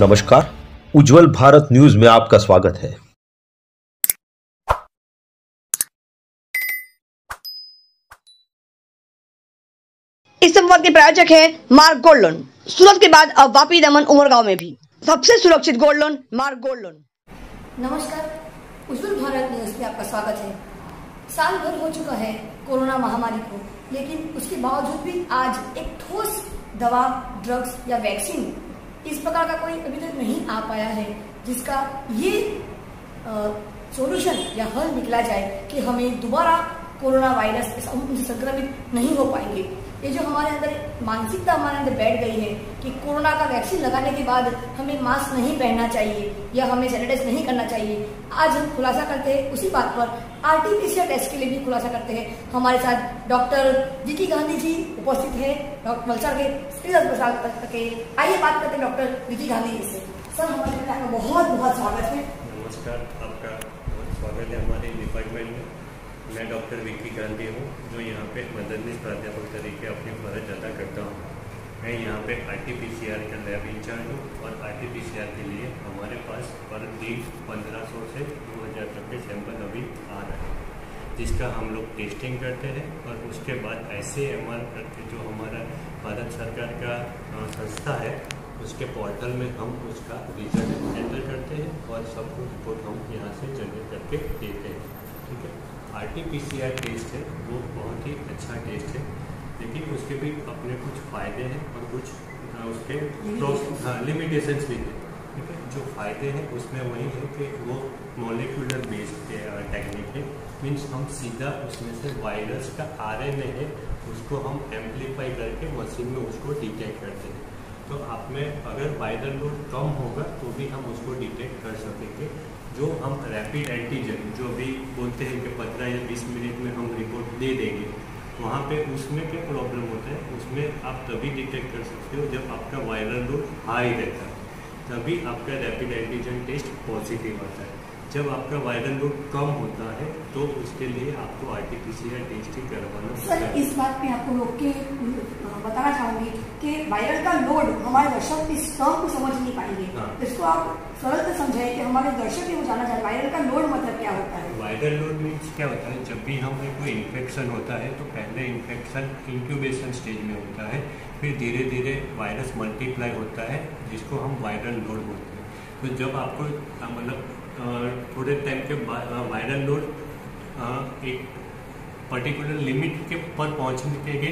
नमस्कार, उज्जवल भारत न्यूज में आपका स्वागत है। इस संवाद के प्रायोजक है मार्क गोल्ड लोन। सूरत के बाद अब वापी, दमन, उमरगांव में भी सबसे सुरक्षित gold loan mark gold loan. नमस्कार, उज्जवल भारत न्यूज में आपका स्वागत है। साल भर हो चुका है कोरोना महामारी को, लेकिन उसके बावजूद भी आज एक ठोस दवा, ड्रग्स या वैक्सीन इस प्रकार का कोई अभी तक नहीं आ पाया है जिसका ये सॉल्यूशन या हल निकला जाए कि हमें दोबारा कोरोना वायरस से संक्रमित नहीं हो पाएंगे। ये जो हमारे अंदर मानसिकता हमारे अंदर बैठ गई है कि कोरोना का वैक्सीन लगाने के बाद हमें मास्क नहीं पहनना चाहिए या हमें सैनिटाइज नहीं करना चाहिए, आज हम खुलासा करते हैं उसी बात पर। आरटीपीसीआर टेस्ट के लिए भी खुलासा करते हैं। हमारे साथ डॉक्टर विकी गांधी जी उपस्थित है, डॉक्टर वलसाड़ के सिविल अस्पताल के। आइए बात करते हैं डॉक्टर विकी गांधी जी से। सर, हमारे में आपका बहुत बहुत स्वागत है। नमस्कार, आपका बहुत स्वागत है हमारे डिपार्टमेंट में। मैं डॉक्टर विकी गांधी हूँ, जो यहाँ पे मददनीश प्राध्यापक तरीके अपनी फर्ज अदा करता हूँ। मैं यहाँ पे आरटीपीसीआर का लैब इंचार्ज हूँ और आरटीपीसीआर के लिए हमारे पास पर दिन 1500 से 2000 तक के सैंपल अभी आ रहे हैं, जिसका हम लोग टेस्टिंग करते हैं और उसके बाद ICMR करके जो हमारा भारत सरकार का संस्था है, उसके पोर्टल में हम उसका रिजल्ट एंटर करते हैं और सब रिपोर्ट हम यहाँ से जनरेट करके देते हैं। ठीक है, आरटीपीसीआर टेस्ट है वो बहुत ही अच्छा टेस्ट है, लेकिन उसके भी अपने कुछ फ़ायदे हैं और कुछ उसके लिमिटेशंस भी हैं। ठीक है, जो फ़ायदे हैं उसमें वही है कि वो मोलिकुलर बेस्ड टेक्निक है। मीन्स हम सीधा उसमें से वायरस का RNA है उसको हम एम्पलीफाई करके मशीन में उसको डिटेक्ट करते हैं। तो आप में अगर वायरल लोड कम होगा तो भी हम उसको डिटेक्ट कर सकेंगे। जो हम रैपिड एंटीजन जो भी बोलते हैं कि 15 या 20 मिनट में हम रिपोर्ट दे देंगे, वहाँ पे उसमें क्या प्रॉब्लम होता है, उसमें आप तभी डिटेक्ट कर सकते हो जब आपका वायरल लोड हाई रहता है, तभी आपका रैपिड एंटीजन टेस्ट पॉजिटिव आता है। जब आपका वायरल लोड कम होता है तो उसके लिए आपको आरटीपीसीआर टेस्ट ही करवाना होता है। सर, इस बात पे आपको रोक के बताना चाहूंगी कि वायरल का लोड हमारे दर्शक इस टर्म को समझ नहीं पाएंगे। हाँ। इसको आप सरल से समझाएं कि हमारे दर्शक ये जानना चाहे वायरल का लोड मतलब क्या होता है। वायरल लोड मीन्स क्या होता है, जब भी हमें कोई इन्फेक्शन होता है तो पहले इन्फेक्शन इंक्यूबेशन स्टेज में होता है, फिर धीरे धीरे वायरस मल्टीप्लाई होता है, जिसको हम वायरल लोड बोलते हैं। तो जब आपको मतलब थोड़े टाइम के बाद वायरल लोड एक पर्टिकुलर लिमिट के पर पहुंचने के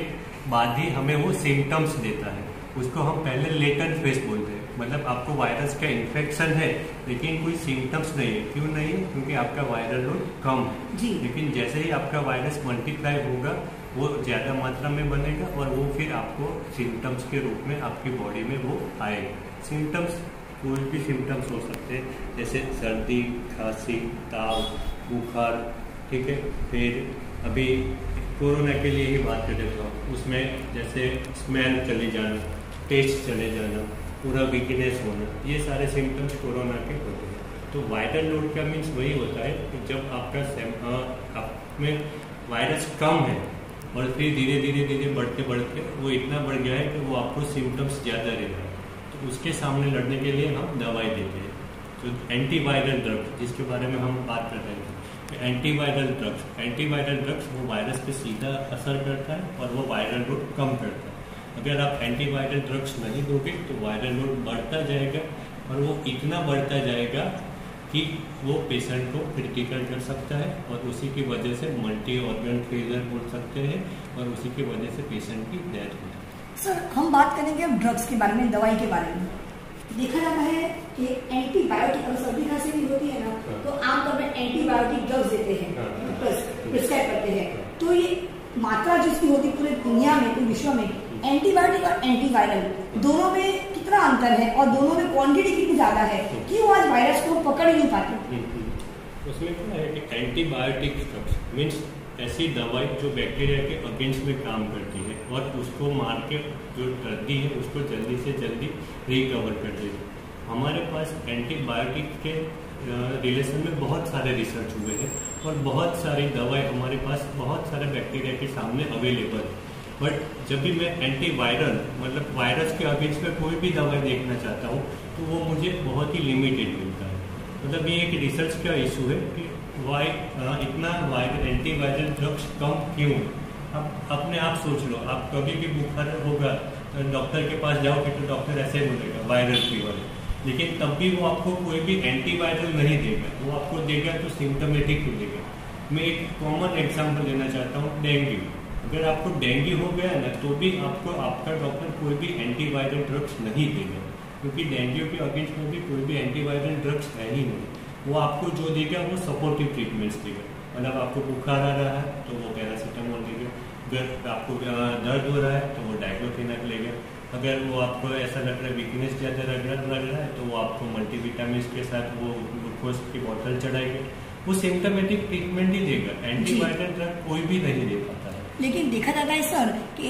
बाद ही हमें वो सिम्टम्स देता है, उसको हम पहले लेटेंट फेज बोलते हैं। मतलब आपको वायरस का इन्फेक्शन है लेकिन कोई सिम्टम्स नहीं है। क्यों नहीं है? क्योंकि आपका वायरल लोड कम है। लेकिन जैसे ही आपका वायरस मल्टीप्लाई होगा वो ज़्यादा मात्रा में बनेगा और वो फिर आपको सिम्टम्स के रूप में आपकी बॉडी में वो आएगा। सिम्टम्स कोई भी सिम्टम्स हो सकते हैं, जैसे सर्दी, खांसी, ताव, बुखार। ठीक है, फिर अभी कोरोना के लिए ही बात कर देता हूँ, उसमें जैसे स्मेल चले जाना, टेस्ट चले जाना, पूरा वीकनेस होना, ये सारे सिम्टम्स कोरोना के होते हैं। तो वायरल लोड का मीन्स वही होता है कि जब आपका आप में वायरस कम है और फिर धीरे धीरे बढ़ते बढ़ते वो इतना बढ़ गया है कि वो आपको सिम्टम्स ज़्यादा रह रहा है, तो उसके सामने लड़ने के लिए हम दवाई देते हैं। तो एंटीवायरल ड्रग्स जिसके बारे में हम बात कर रहे थे, एंटीवायरल ड्रग्स वो वायरस पे सीधा असर करता है और वो वायरल लोड कम करता है। अगर आप एंटीवायरल ड्रग्स नहीं दोगे तो वायरल लोड बढ़ता जाएगा और वो इतना बढ़ता जाएगा कि वो पेशेंट को क्रिटिकल कर सकता है और उसी की वजह से मल्टी ऑर्गन फेलियर बोल सकते हैं और उसी की वजह से पेशेंट की डेथ होती है। सर, हम बात करेंगे अब ड्रग्स के बारे में, दवाई के बारे में। देखा जाता है कि एंटीबायोटिक अगर सर्दी खांसी भी होती है ना, तो आमतौर पर एंटीबायोटिक ड्रग्स देते हैं, प्रिस्क्राइब करते हैं। तो ये मात्रा जिसकी होती है पूरे दुनिया में, पूरे विश्व में, एंटीबायोटिक और एंटीवायरल दोनों में कितना अंतर है और दोनों में क्वांटिटी कितनी ज्यादा है, क्यों आज वायरस को पकड़ ही नहीं पाते? उसमें क्या है कि एंटीबायोटिक ड्रग्स मीन्स ऐसी दवाई जो बैक्टीरिया के अगेंस्ट में काम करती है और उसको मार के जो दर्दी है उसको जल्दी से जल्दी रिकवर कर देती है। हमारे पास एंटीबायोटिक के रिलेशन में बहुत सारे रिसर्च हुए हैं और बहुत सारी दवाई हमारे पास बहुत सारे बैक्टीरिया के सामने अवेलेबल है। बट जब भी मैं एंटीवायरल मतलब वायरस के अगेंस्ट में कोई भी दवाई देखना चाहता हूँ तो वो मुझे बहुत ही लिमिटेड मिलता है। मतलब ये एक रिसर्च का इशू है कि इतना एंटीवायरल ड्रग्स कम क्यों। अब अपने आप सोच लो, आप कभी भी बुखार होगा तो डॉक्टर के पास जाओगे तो डॉक्टर ऐसे बोलेगा वायरल फीवर, लेकिन तब भी वो आपको कोई भी एंटीवायरल नहीं देगा, वो आपको देगा तो सिम्टोमेटिक ही देगा। मैं एक कॉमन एग्जांपल देना चाहता हूँ, डेंगू। अगर आपको डेंगू हो गया ना तो भी आपको आपका डॉक्टर कोई भी एंटीवायरल ड्रग्स नहीं देगा, क्योंकि डेंगू के अगेंस्ट में भी कोई भी एंटीवायरल ड्रग्स है ही नहीं। वो आपको जो देगा वो सपोर्टिव ट्रीटमेंट्स देगा। मतलब आपको बुखार आ रहा है तो वो पैरासीटामोल देगा, अगर आपको दर्द हो रहा है तो वो डाइक्लोफेनाक लेगा, अगर वो आपको ऐसा लग रहा है वीकनेस ज़्यादा लग रहा है तो वो आपको मल्टीविटामिन के साथ वो ग्लूकोज की बोतल चढ़ाएगा। वो सिम्टोमेटिक ट्रीटमेंट ही देगा, एंटीवायरल ड्रग कोई भी नहीं दे पाता है। लेकिन देखा जाता है सर कि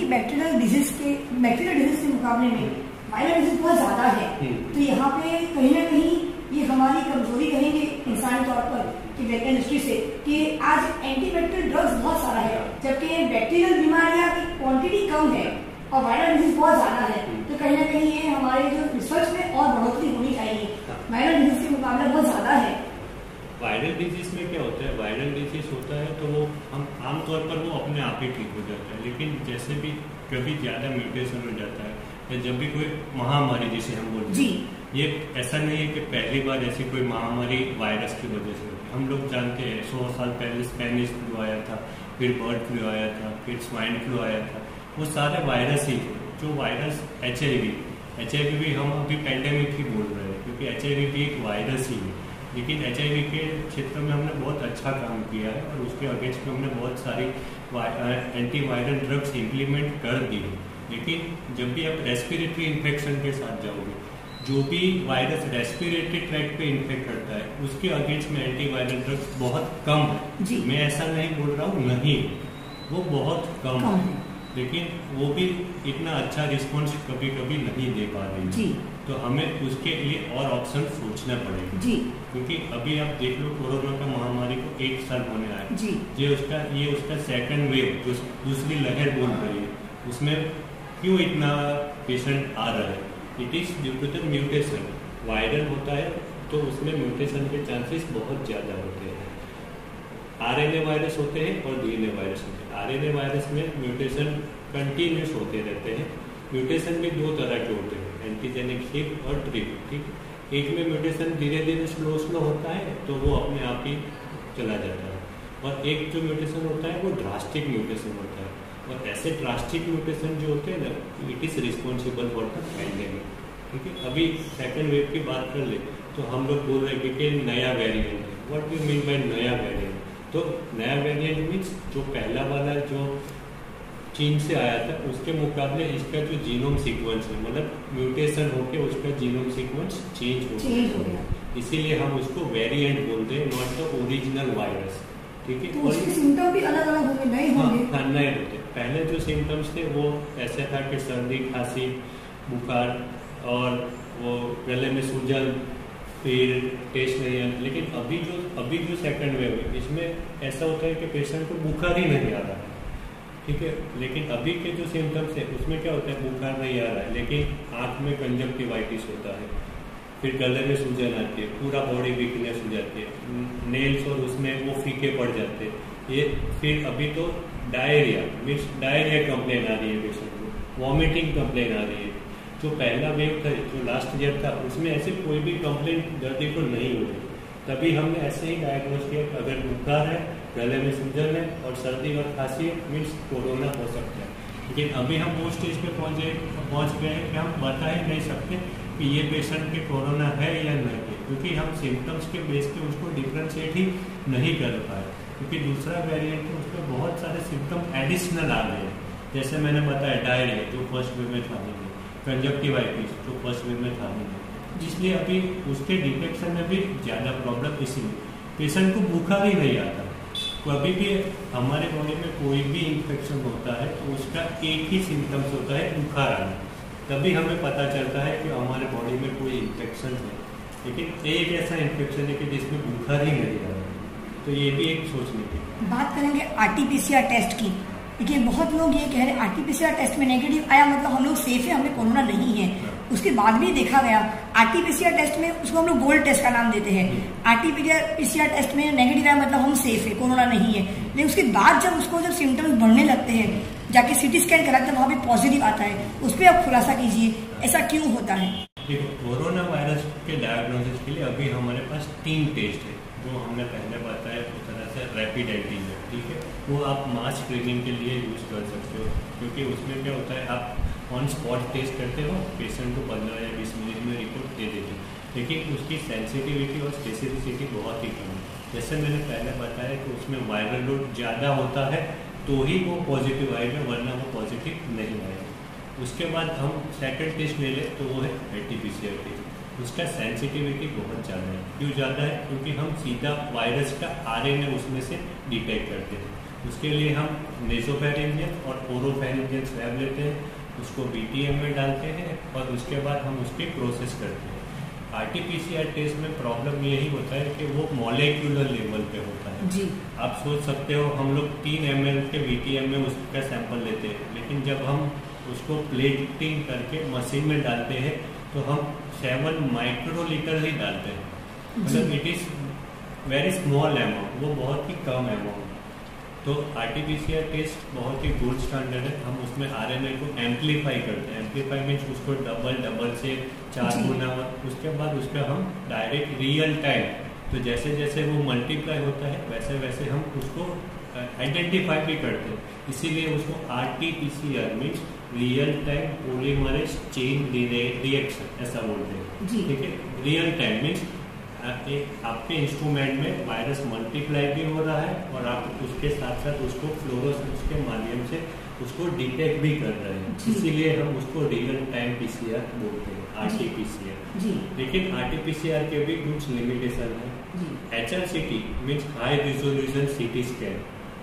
बैक्टीरियल डिजीज के मुकाबले में वायरल डिजीज बहुत ज्यादा है, तो यहाँ पे कहीं ना कहीं ये हमारी कमजोरी कहेंगे इंसानी तौर पर कि वैज्ञानिक दृष्टि से कि आज एंटीबैक्टीरियल ड्रग्स बहुत सारा है, जबकि बैक्टीरियल बीमारियां की क्वांटिटी कम है और वायरल डिजीज बहुत ज्यादा है। तो कहीं ना कहीं ये हमारे जो रिसर्च में और बढ़ोतरी होनी चाहिए। वायरल डिजीज के मुकाबले बहुत ज्यादा है। वायरल डिजीज में क्या होता है, वायरल डिजीज होता है तो वो हम आमतौर पर वो अपने आप ही ठीक हो जाता है, लेकिन जैसे भी कभी ज़्यादा म्यूटेशन हो जाता है या जब भी कोई महामारी जिसे हम बोलते हैं, ये ऐसा नहीं है कि पहली बार ऐसी कोई महामारी वायरस की वजह से होती है। हम लोग जानते हैं 100 साल पहले स्पेनिश फ्लू आया था, फिर बर्ड फ्लू आया था, फिर स्वाइन फ्लू आया था, वो सारे वायरस ही थे। जो वायरस HIV भी हम अभी पेंडेमिक ही बोल रहे हैं, क्योंकि HIV भी एक वायरस ही है, लेकिन HIV के क्षेत्र में हमने बहुत अच्छा काम किया है और उसके अगेंस्ट में हमने बहुत सारी एंटीवायरल ड्रग्स इम्प्लीमेंट कर दी है। लेकिन जब भी आप रेस्पिरेटरी इन्फेक्शन के साथ जाओगे, जो भी वायरस रेस्पिरेटरी ट्रैक्ट पे इन्फेक्ट करता है उसके अगेंस्ट में एंटीवायरल ड्रग्स बहुत कम है। मैं ऐसा नहीं बोल रहा हूँ नहीं, वो बहुत कम है, लेकिन वो भी इतना अच्छा रिस्पॉन्स कभी कभी नहीं दे पा रही है। तो हमें उसके लिए और ऑप्शन सोचना पड़ेगा जी। क्योंकि अभी आप देख लो कोरोना का महामारी को 1 साल होने आया जी। ये उसका सेकंड वेव जो दूसरी लहर बोल रही है, उसमें क्यों इतना पेशेंट आ रहा है? It is due to the mutation. Viral होता है तो उसमें म्यूटेशन के चांसेस बहुत ज़्यादा होते हैं। RNA वायरस होते हैं और DNA वायरस होते हैं। RNA वायरस में म्यूटेशन कंटिन्यूस होते रहते हैं। म्यूटेशन भी 2 तरह के होते हैं, एंटीजेनिक शिफ्ट और ट्रिप। ठीक, एक में म्यूटेशन धीरे धीरे स्लो होता है तो वो अपने आप ही चला जाता है, और एक जो म्यूटेशन होता है वो ड्रास्टिक म्यूटेशन होता है। और ऐसे ड्रास्टिक म्यूटेशन जो होते हैं ना, it is responsible for the pandemic. ठीक है, अभी सेकेंड वेव की बात कर ले तो हम लोग बोल रहे हैं कि नया वेरिएंट है। व्हाट डू मीन बाय नया वेरिएंट? तो नया वेरिएंट मीन्स जो पहला वाला जो चीन से आया था उसके मुकाबले इसका जो जीनोम सीक्वेंस है, मतलब म्यूटेशन होके उसका जीनोम सीक्वेंस चेंज हो गया, इसीलिए हम उसको वेरिएंट बोलते हैं, नॉट द ओरिजिनल वायरस। ठीक है, तो उसके सिम्टम भी अलग अलग होंगे, नए होंगे? हाँ, नए होते। पहले जो सिम्टम्स थे वो ऐसे था कि सर्दी, खांसी, बुखार और वो गले में सूजन, फिर टेस्ट नहीं है। लेकिन अभी जो सेकंड वेव है इसमें ऐसा होता है कि पेशेंट को बुखार ही नहीं आ रहा है। ठीक है, लेकिन अभी के जो सिम्टम्स है उसमें क्या होता है, बुखार नहीं आ रहा है लेकिन आँख में कंजक्टिवाइटिस होता है, फिर गले में सूजन आती है, पूरा बॉडी वीकनेस हो जाती है, नेल्स और उसमें वो फीके पड़ जाते हैं। ये फिर अभी तो डायरिया कंप्लेन आ रही है पेशेंट को, वॉमिटिंग कंप्लेन आ रही है। जो पहला वेव था, जो लास्ट ईयर था, उसमें ऐसे कोई भी कंप्लेन दर्दी को नहीं हो रही। तभी हमने ऐसे ही डायग्नोस किया कि अगर बुखार है, गले में सूजन है और सर्दी और खांसी है, मीन्स कोरोना हो सकता है। लेकिन अभी हम वो स्टेज पे पहुँच गए हैं कि हम बता ही नहीं सकते कि ये पेशेंट के कोरोना है या नहीं है, क्योंकि हम सिम्टम्स के बेस पे उसको डिफ्रेंशिएट ही नहीं कर पाए। क्योंकि दूसरा वेरिएंट है उसमें बहुत सारे सिम्टम एडिशनल आ गए हैं, जैसे मैंने बताया डायरिया जो फर्स्ट वेव में था, कंजक्टिवाइटिस जो फर्स्ट वेव में था, इसलिए अभी उसके डिटेक्शन में भी ज़्यादा प्रॉब्लम इसीलिए पेशेंट को बुखार ही नहीं आता। कभी भी हमारे बॉडी में कोई भी इन्फेक्शन होता है तो उसका एक ही सिम्टम्स होता है, बुखार आना। तभी हमें पता चलता है कि हमारे बॉडी में कोई इन्फेक्शन है। लेकिन एक ऐसा इन्फेक्शन है कि जिसमें बुखार ही नहीं आ रहा है, तो ये भी एक सोचने की बात करेंगे। RT-PCR टेस्ट की देखिए बहुत लोग ये कह रहे हैं आरटीपीसीआर टेस्ट में नेगेटिव आया मतलब हम लोग सेफ है, हमें कोरोना नहीं है। उसके बाद भी देखा गया आरटीपीसीआर टेस्ट में उसको हम लोग गोल्ड टेस्ट का नाम देते हैं। आरटीपीसीआर टेस्ट में नेगेटिव आया मतलब हम सेफ है, कोरोना नहीं है। लेकिन उसके बाद जब सिम्टम्स बढ़ने लगते हैं, जाके सिटी स्कैन कराते हैं, वहाँ पे पॉजिटिव आता है। उस पर आप खुलासा कीजिए, ऐसा क्यों होता है? देखो, कोरोना वायरस के डायग्नोसिस के लिए अभी हमारे पास 3 टेस्ट है जो हमने पहले बताया उस तरह से रैपिड एंटीजन, ठीक है, वो आप मास स्क्रीनिंग के लिए यूज़ कर सकते हो, क्योंकि उसमें क्या होता है आप ऑन स्पॉट टेस्ट करते हो, पेशेंट को 15 या 20 मिनट में रिपोर्ट दे देते हो, लेकिन उसकी सेंसिटिविटी और स्पेसिफिसिटी बहुत ही कम है। जैसे मैंने पहले बताया कि उसमें वायरल लोड ज़्यादा होता है तो ही वो पॉजिटिव आएगा, वरना वो पॉजिटिव नहीं आएगा। उसके बाद हम सेकंड टेस्ट ले लें तो वो है आरटीपीसीआर टेस्ट। उसका सेंसिटिविटी बहुत ज़्यादा है। क्यों ज़्यादा है? क्योंकि हम सीधा वायरस का आरएनए उसमें से डिटेक्ट करते हैं। उसके लिए हम नेसोफैरिंजियल और ओरोफैरिंजियल स्वैब लेते हैं, उसको बीटीएम में डालते हैं और उसके बाद हम उसकी प्रोसेस करते हैं। आरटीपीसीआर टेस्ट में प्रॉब्लम यही होता है कि वो मॉलिक्यूलर लेवल पे होता है जी। आप सोच सकते हो हम लोग 3 ml के बीटीएम में उसका सैंपल लेते हैं, लेकिन जब हम उसको प्लेटिंग करके मशीन में डालते हैं तो हम 7 माइक्रोलीटर ही डालते हैं, मतलब it is very small amount, वो बहुत ही कम अमाउंट। तो आरटीपीसीआर टेस्ट बहुत ही गोल्ड स्टैंडर्ड है। हम उसमें आरएनए को एम्पलीफाई करते हैं। एम्पलीफाई मीन्स उसको डबल से 4 गुना, उसके बाद उसका हम डायरेक्ट रियल टाइम, तो जैसे जैसे वो मल्टीप्लाई होता है वैसे वैसे हम उसको आइडेंटिफाई भी करते हैं। इसीलिए उसको RTPCR means real time polymerase chain reaction ऐसा बोलते हैं, ठीक है। रियल टाइम मीन्स आपके इंस्ट्रूमेंट में वायरस मल्टीप्लाई भी हो रहा है और आप उसके साथ साथ उसको फ्लोरोसेंस के माध्यम से उसको डिटेक्ट भी कर रहे हैं, इसीलिए हम उसको रियल टाइम पीसीआर बोलते हैं, आरटीपीसीआर। लेकिन आरटीपीसीआर के भी कुछ लिमिटेशन है। HRCT means high resolution CT scan,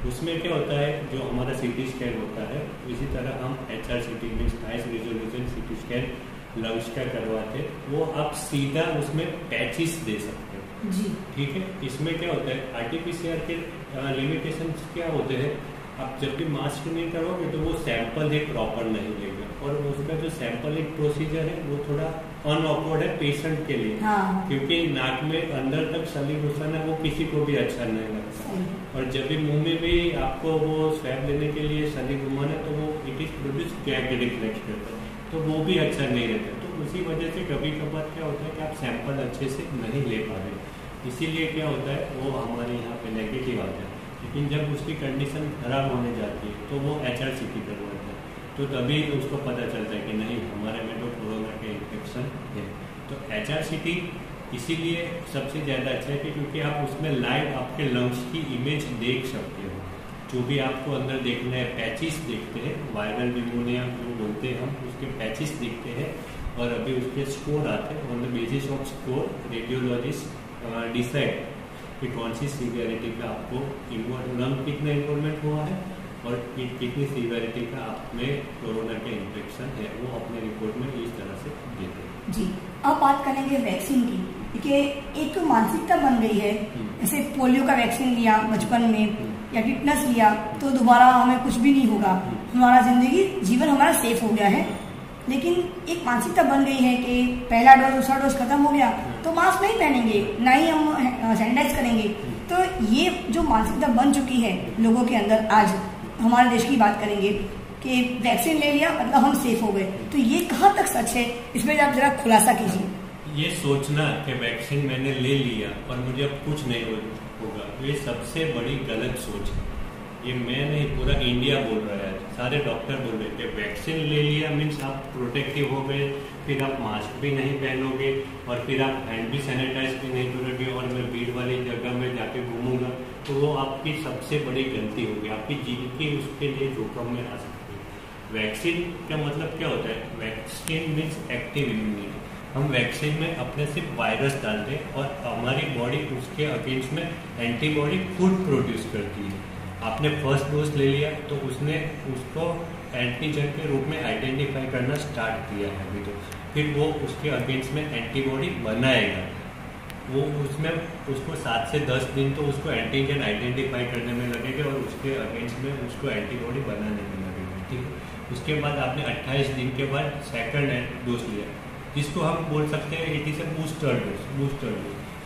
उसमें क्या होता है जो हमारा सीटी स्कैन होता है इसी तरह हम HRCT means high resolution CT scan lungs का करवाते, वो आप सीधा उसमें पैचेस दे सकते हैं जी, ठीक है। इसमें क्या होता है आरटीपीसीआर के लिमिटेशन क्या होते हैं, आप जब भी मास्क नहीं करोगे तो वो सैंपल ही प्रॉपर नहीं लेगा और उसका जो सैंपलिंग प्रोसीजर है वो थोड़ा अनऑकवर्ड है पेशेंट के लिए, क्योंकि नाक में अंदर तक सली घुसाना वो किसी को भी अच्छा नहीं लगता और जब भी मुंह में भी आपको वो स्वैब लेने के लिए सली घुमाना तो वो it is produce gag reflex करता है, तो वो भी अच्छा नहीं रहता। तो उसी वजह से कभी कभार क्या होता है कि आप सैंपल अच्छे से नहीं ले पा रहे, इसीलिए क्या होता है वो हमारे यहाँ पे नेगेटिव आता है। लेकिन जब उसकी कंडीशन खराब होने जाती है तो वो एचआरसीटी करवाता है, तो तभी उसको पता चलता है कि नहीं हमारे में तो कोरोना का इन्फेक्शन है। तो एचआरसीटी इसीलिए सबसे ज़्यादा अच्छा है कि क्योंकि आप उसमें लाइव आपके लंग्स की इमेज देख सकते हो, जो भी आपको अंदर देखना है पैचिस देखते हैं, वायरल निमोनिया जो बोलते हैं हम उसके पैचिस देखते हैं और अभी उसके स्कोर आते हैं। On the basis off score radiologist decide कि कौन सी सीवियरिटी का आपको लंग कितना इन्वॉल्वमेंट हुआ है और कितनी सीवियरिटी का आप में कोरोना का इन्फेक्शन है, वो अपने रिपोर्ट में इस तरह से देते हैं जी। अब बात करेंगे वैक्सीन की, देखिए एक तो मानसिकता बन गई है, जैसे पोलियो का वैक्सीन लिया बचपन में या टिटनस लिया तो दोबारा हमें कुछ भी नहीं होगा, हमारा जीवन हमारा सेफ हो गया है। लेकिन एक मानसिकता बन गई है कि पहला डोज दूसरा डोज खत्म हो गया तो मास्क नहीं पहनेंगे, ना ही हम सैनिटाइज करेंगे। तो ये जो मानसिकता बन चुकी है लोगों के अंदर, आज हमारे देश की बात करेंगे कि वैक्सीन ले लिया मतलब हम सेफ हो गए, तो ये कहाँ तक सच है, इसमें आप जरा खुलासा कीजिए। ये सोचना कि वैक्सीन मैंने ले लिया और मुझे अब कुछ नहीं होगा, ये सबसे बड़ी गलत सोच है। ये मैं नहीं, पूरा इंडिया बोल रहा है, सारे डॉक्टर बोल रहे थे वैक्सीन ले लिया मीन्स आप प्रोटेक्टिव हो गए, फिर आप मास्क भी नहीं पहनोगे और फिर आप हैंड भी सैनिटाइज भी नहीं करोगे और मैं भीड़ वाली जगह में जाके घूमूंगा, तो वो आपकी सबसे बड़ी गलती होगी, आपकी जिंदगी उसके लिए जोखिम में आ सकती है। वैक्सीन का मतलब क्या होता है, वैक्सीन मीन्स एक्टिव इम्यूनिटी। हम वैक्सीन में अपने सिर्फ वायरस डालते हैं और हमारी बॉडी उसके अगेंस्ट में एंटीबॉडी खुद प्रोड्यूस करती है। आपने फर्स्ट डोज ले लिया तो उसने उसको एंटीजन के रूप में आइडेंटिफाई करना स्टार्ट किया है अभी, तो फिर वो उसके अगेंस्ट में एंटीबॉडी बनाएगा। वो उसमें उसको 7 से 10 दिन तो उसको एंटीजन आइडेंटिफाई करने में लगेगा और उसके अगेंस्ट में उसको एंटीबॉडी बनाने में लगेगा, ठीक है। उसके बाद आपने 28 दिन के बाद सेकंड डोज लिया, जिसको हम बोल सकते हैं it is a booster dose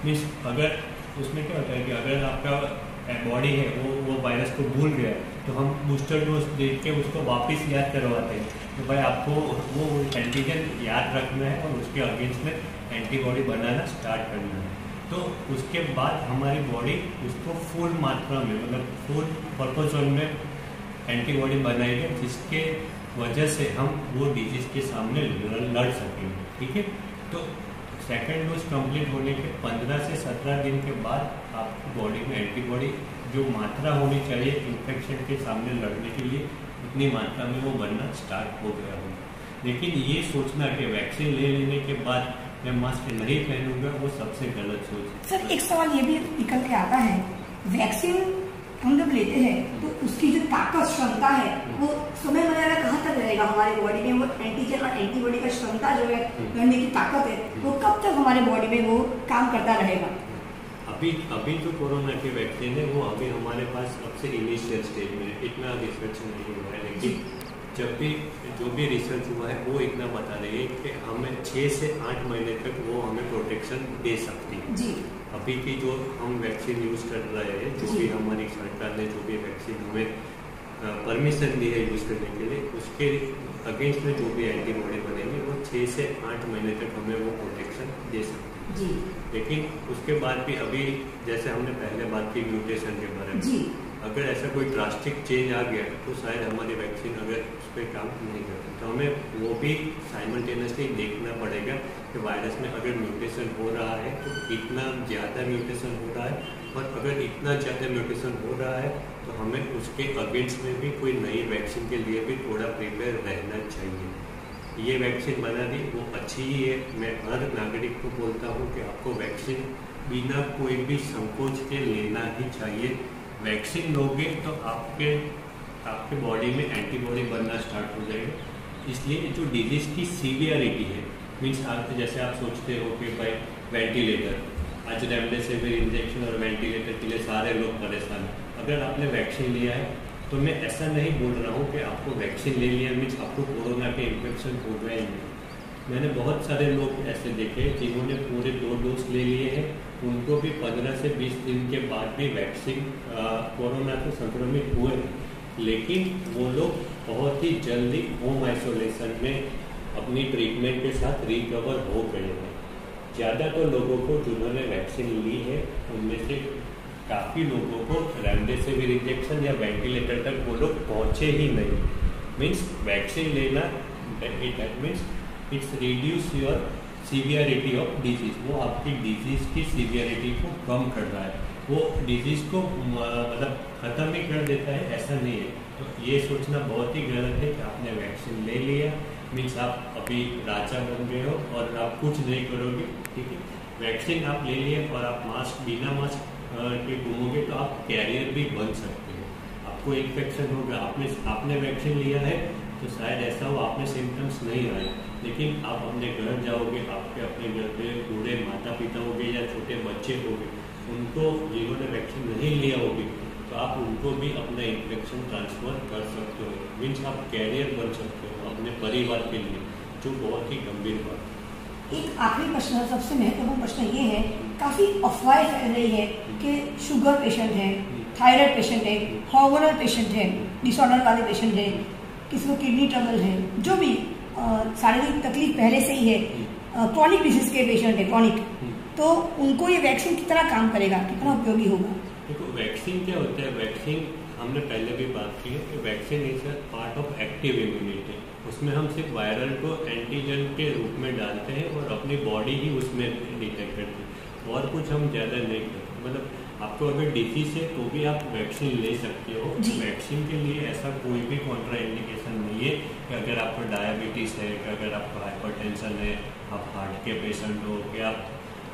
means अगर उसमें क्या होता है कि अगर आपका बॉडी है वो वायरस को भूल गया तो हम बूस्टर डोज दे के उसको वापस याद करवाते हैं तो भाई आपको वो एंटीजन याद रखना है और उसके अगेंस्ट में एंटीबॉडी बनाना स्टार्ट करना है। तो उसके बाद हमारी बॉडी उसको फुल मात्रा में मतलब फुल पर्पजोन में एंटीबॉडी बनाएगी, जिसके वजह से हम वो डिजीज के सामने लड़ सकेंगे, ठीक है। तो सेकेंड डोज कंप्लीट होने के 15 से 17 दिन के बाद आपकी बॉडी में एंटीबॉडी जो मात्रा होनी चाहिए इन्फेक्शन के सामने लड़ने के लिए उतनी मात्रा में वो बनना स्टार्ट हो गया होगा। लेकिन ये सोचना कि वैक्सीन ले लेने के बाद मैं मास्क नहीं पहनूंगा वो सबसे गलत सोच है। सर एक सवाल ये भी निकल के आता है, वैक्सीन हम जब लेते हैं तो उसकी जो ताकत क्षमता है वो समय मर्यादा कहाँ तक रहेगा हमारी बॉडी में, वो एंटीजन और एंटीबॉडी का क्षमता जो है लड़ने की ताकत है वो कब तक हमारे बॉडी में वो काम करता रहेगा? अभी जो कोरोना की वैक्सीन है वो अभी हमारे पास सबसे इनिशियल स्टेज में है, इतना रिसर्च नहीं हुआ है। लेकिन जब भी जो भी रिसर्च हुआ है वो इतना बता रही है कि हमें 6 से 8 महीने तक वो हमें प्रोटेक्शन दे सकती है जी। अभी की जो हम वैक्सीन यूज़ कर रहे हैं, जो भी हमारी सरकार ने जो भी वैक्सीन हमें परमिशन दी है यूज़ करने के लिए, उसके अगेंस्ट में जो भी एंटीबॉडी बनेंगे वो 6 से 8 महीने तक हमें वो प्रोटेक्शन दे सकती है जी। लेकिन उसके बाद भी अभी जैसे हमने पहले बात की म्यूटेशन के बारे में, अगर ऐसा कोई ड्रास्टिक चेंज आ गया तो शायद हमारी वैक्सीन अगर उस पर काम नहीं करती, तो हमें वो भी साइमल्टेनियसली देखना पड़ेगा कि वायरस में अगर म्यूटेशन हो रहा है तो कितना ज़्यादा म्यूटेशन हो रहा है, और अगर इतना ज़्यादा म्यूटेशन हो रहा है तो हमें उसके अगेंस्ट में भी कोई नई वैक्सीन के लिए भी थोड़ा प्रिपेयर रहना चाहिए। ये वैक्सीन बना दी वो अच्छी ही है, मैं हर नागरिक को बोलता हूँ कि आपको वैक्सीन बिना कोई भी संकोच के लेना ही चाहिए। वैक्सीन लोगे तो आपके बॉडी में एंटीबॉडी बनना स्टार्ट हो जाएगा। इसलिए जो डिजीज की सीवियरिटी है मीन्स आप जैसे आप सोचते हो कि भाई वेंटिलेटर, आज रेमडेसिविर इंजेक्शन और वेंटिलेटर के लिए सारे लोग परेशान हैं। अगर आपने वैक्सीन लिया है तो मैं ऐसा नहीं बोल रहा हूँ कि आपको वैक्सीन ले लिया मीन्स आपको कोरोना के इन्फेक्शन हो जाएंगे। मैंने बहुत सारे लोग ऐसे देखे जिन्होंने पूरे 2 डोज ले लिए हैं, उनको भी 15 से 20 दिन के बाद भी वैक्सीन कोरोना से संक्रमित हुए, लेकिन वो लोग बहुत ही जल्दी होम आइसोलेशन में अपनी ट्रीटमेंट के साथ रिकवर हो गए हैं। ज़्यादातर लोगों को जिन्होंने वैक्सीन ली है उनमें से काफ़ी लोगों को रेमडेसिविर इंजेक्शन या वेंटिलेटर तक वो लोग पहुँचे ही नहीं। मीन्स वैक्सीन लेना means it's reduce your severity of disease, वो आपकी डिजीज की सीवियरिटी को कम कर रहा है, वो डिजीज को मतलब ख़त्म ही कर देता है, ऐसा नहीं है। तो ये सोचना बहुत ही गलत है कि आपने वैक्सीन ले लिया मीन्स आप अभी राजा बन गए हो और आप कुछ नहीं करोगे, ठीक है। वैक्सीन आप ले लिए और आप बिना मास्क के घूमोगे तो आप कैरियर भी बन सकते हो, आपको इन्फेक्शन होगा। आपने वैक्सीन लिया है तो शायद ऐसा हो आपने सिम्टम्स नहीं आए, लेकिन आप अपने घर जाओगे, आपके अपने घर पे बूढ़े माता पिता होंगे या छोटे बच्चे होंगे, उनको जिन्होंने वैक्सीन नहीं लिया होगी तो आप उनको भी अपना इन्फेक्शन ट्रांसफर कर सकते हो, मीन्स आप कैरियर बन सकते हो अपने परिवार के लिए, जो बहुत ही गंभीर बात है। एक आखिरी प्रश्न, सबसे महत्वपूर्ण प्रश्न ये है, काफ़ी अफवाहें फैल रही है कि शुगर पेशेंट है, थायराइड पेशेंट है, हार्मोनल पेशेंट है, डिसऑर्डर वाले पेशेंट है, किसी को किडनी ट्रबल है, जो भी शारीरिक तकलीफ पहले से ही है, क्रॉनिक डिजीज के पेशेंट है क्रॉनिक, तो उनको ये वैक्सीन कितना काम करेगा, कितना उपयोगी होगा? देखो वैक्सीन क्या होता है, वैक्सीन हमने पहले भी बात की है कि vaccine is a part of active immunity. उसमें हम सिर्फ वायरल को एंटीजन के रूप में डालते हैं और अपनी बॉडी ही उसमें डिटेक्ट करती है, और कुछ हम ज़्यादा नहीं करते। मतलब आपको अगर डिजीज है तो भी आप वैक्सीन ले सकते हो। वैक्सीन के लिए ऐसा कोई भी कॉन्ट्रा इंडिकेशन नहीं है कि अगर आपको डायबिटीज़ है, कि अगर आपको हाइपरटेंशन है, आप हार्ट के पेशेंट हो, कि आप,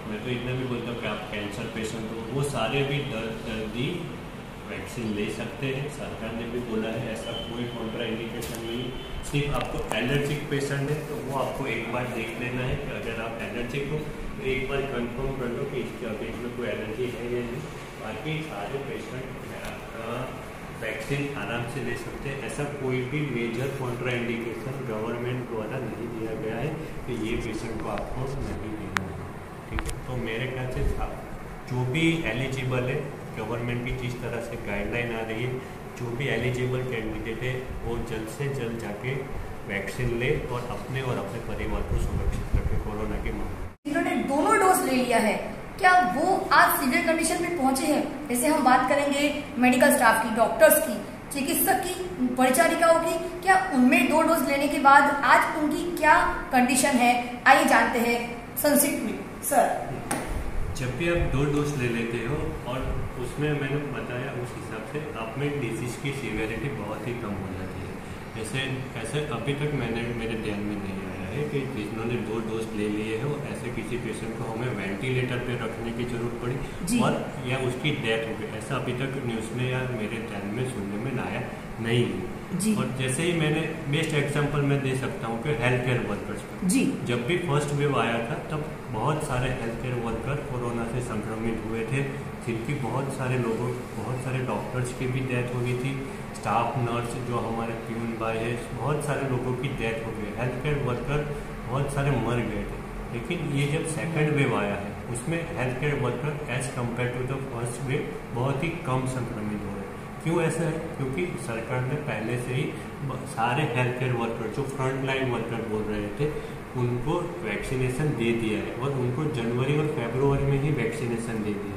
मैं तो इतना भी बोलता हूँ कि आप कैंसर पेशेंट हो, वो सारे भी दर्दी वैक्सीन ले सकते हैं। सरकार ने भी बोला है ऐसा कोई कॉन्ट्रा इंडिकेशन नहीं। सिर्फ आपको एलर्जिक पेशेंट है तो वो आपको एक बार देख लेना है कि अगर आप एलर्जिक हो तो एक बार कंफर्म कर लो कि इसके अभी इसमें कोई एलर्जी है या नहीं। बाकी सारे पेशेंट वैक्सीन आराम से ले सकते हैं। ऐसा कोई भी मेजर कॉन्ट्रा इंडिकेशन गवर्नमेंट द्वारा नहीं दिया गया है कि ये पेशेंट को आपको नहीं देना है। ठीक है, तो मेरे ख्याल से जो भी एलिजिबल है, गवर्नमेंट की जिस तरह से गाइडलाइन आ रही है, जो भी एलिजिबल कैंडिडेट है वो जल्द से जल्द जाके वैक्सीन ले और अपने परिवार को सुरक्षित रखे कोरोना के मामले। जिन्होंने दोनों डोज ले लिया है, क्या वो आज सीवियर कंडीशन में पहुंचे हैं? जैसे हम बात करेंगे मेडिकल स्टाफ की, डॉक्टर्स की, चिकित्सक की, परिचारिकाओं की, क्या उनमें 2 डोज लेने के बाद आज उनकी क्या कंडीशन है? आइए जानते हैं संक्षिप्त में। सर, जब भी आप 2 डोज ले लेते हो और उसमें मैंने बताया उस हिसाब से आप में डिजीज की सीवियरिटी बहुत ही कम हो जाती है। ऐसे अभी तक मेरे ध्यान में नहीं आया है कि जिन्होंने 2 डोज ले लिए हो ऐसे किसी पेशेंट को हमें वेंटिलेटर पे रखने की जरूरत पड़ी और या उसकी डेथ हो गई, ऐसा अभी तक न्यूज़ में या मेरे ध्यान में सुनने में आया नहीं है। और जैसे ही मैंने बेस्ट एग्जांपल मैं दे सकता हूँ कि हेल्थ केयर वर्कर्स पर जब भी फर्स्ट वेव आया था तब बहुत सारे हेल्थ केयर वर्कर कोरोना से संक्रमित हुए थे, जिनकी बहुत सारे डॉक्टर्स की भी डेथ हो गई थी। स्टाफ नर्स जो हमारे प्यून भाई है, बहुत सारे लोगों की डेथ हो गई। हेल्थ केयर वर्कर बहुत सारे मर गए थे। लेकिन ये जब सेकंड वेव आया है उसमें health care worker as compared to the first wave बहुत ही कम संक्रमित हो रहे हैं। क्यों ऐसा है? क्योंकि सरकार ने पहले से ही सारे हेल्थ केयर वर्कर जो फ्रंट लाइन वर्कर बोल रहे थे उनको वैक्सीनेशन दे दिया है और उनको जनवरी और फरवरी में ही वैक्सीनेशन दे दिया।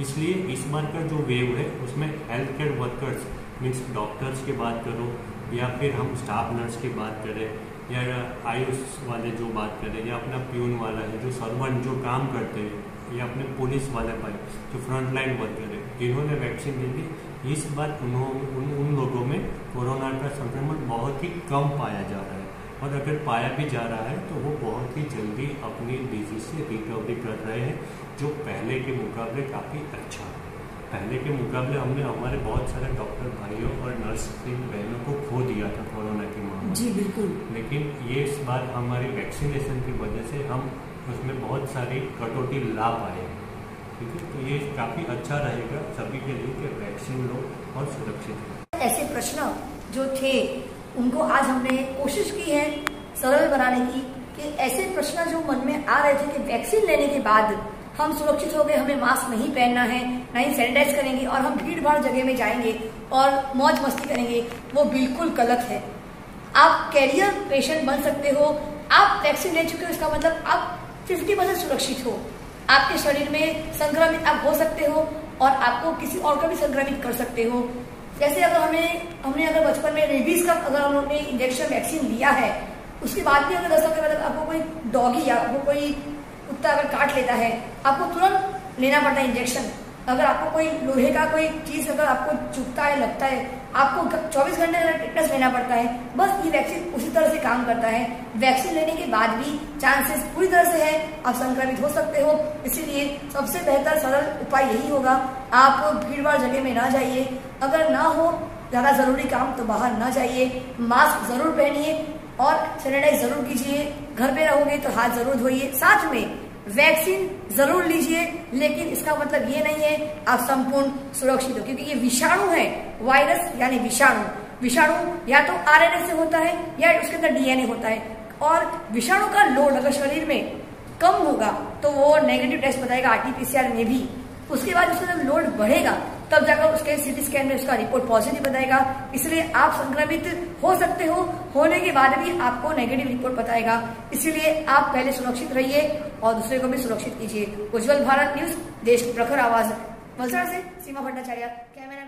इसलिए इस बार का जो वेव है उसमें health care workers means doctors की बात करो या फिर हम स्टाफ नर्स की बात करें या आयुष वाले जो बात करें या अपना प्यून वाला है जो सर्वेंट जो काम करते हैं या अपने पुलिस वाले भाई जो फ्रंट लाइन वर्कर है जिन्होंने वैक्सीन ली थी, इस बार उन लोगों में कोरोना का संक्रमण बहुत ही कम पाया जा रहा है और अगर पाया भी जा रहा है तो वो बहुत ही जल्दी अपनी डिजीज से रिकवरी कर रहे हैं, जो पहले के मुकाबले काफ़ी अच्छा है। पहले के मुकाबले हमने हमारे बहुत सारे डॉक्टर भाइयों और नर्स की बहनों को खो दिया था कोरोना के मामले। जी बिल्कुल। लेकिन ये इस बार हमारी वैक्सीनेशन की वजह से हम उसमें बहुत सारी कटौती ला पाए। ठीक है, तो ये काफ़ी अच्छा रहेगा सभी के लिए कि वैक्सीन लो और सुरक्षित हो। ऐसे प्रश्न जो थे उनको आज हमने कोशिश की है सरल बनाने की, कि ऐसे प्रश्न जो मन में आ रहे थे कि वैक्सीन लेने के बाद हम सुरक्षित हो गए, हमें मास्क नहीं पहनना है, नहीं सैनिटाइज करेंगे और हम भीड़ भाड़ जगह में जाएंगे और मौज मस्ती करेंगे, वो बिल्कुल गलत है। आप कैरियर पेशेंट बन सकते हो, आप वैक्सीन ले चुके हो, इसका मतलब आप 50% सुरक्षित हो। आपके शरीर में संक्रमित आप हो सकते हो और आपको किसी और का भी संक्रमित कर सकते हो। जैसे अगर हमने अगर बचपन में रेबीज का अगर हम लोग ने इंजेक्शन वैक्सीन लिया है, उसके बाद भी अगर 10 साल के बाद आपको कोई डॉगी या आपको कोई कुत्ता अगर काट लेता है, आपको तुरंत लेना पड़ता है इंजेक्शन। अगर आपको कोई लोहे का कोई चीज अगर आपको चुभता है, लगता है, आपको 24 घंटे टेटनस लेना पड़ता है। बस ये वैक्सीन उसी तरह से काम करता है। वैक्सीन लेने के बाद भी चांसेस पूरी तरह से है आप संक्रमित हो सकते हो। इसीलिए सबसे बेहतर सरल उपाय यही होगा, आप भीड़ भाड़ जगह में ना जाइए, अगर ना हो ज्यादा जरूरी काम तो बाहर ना जाइए, मास्क जरूर पहनिए और सैनिटाइज जरूर कीजिए। घर पे रहोगे तो हाथ जरूर धोइए, साथ में वैक्सीन जरूर लीजिए। लेकिन इसका मतलब ये नहीं है आप संपूर्ण सुरक्षित हो, क्योंकि ये विषाणु है, वायरस यानी विषाणु या तो आरएनए से होता है या उसके अंदर डीएनए होता है। और विषाणु का लोड अगर शरीर में कम होगा तो वो नेगेटिव टेस्ट बताएगा आरटीपीसीआर में भी। उसके बाद उसका जब लोड बढ़ेगा तब जाकर उसके सीटी स्कैन में उसका रिपोर्ट पॉजिटिव बताएगा। इसलिए आप संक्रमित हो सकते हो, होने के बाद भी आपको नेगेटिव रिपोर्ट बताएगा। इसलिए आप पहले सुरक्षित रहिए और दूसरे को भी सुरक्षित कीजिए। उज्जवल भारत न्यूज, देश की प्रखर आवाज, वलसाड़ से सीमा भट्टाचार्य, कैमरा।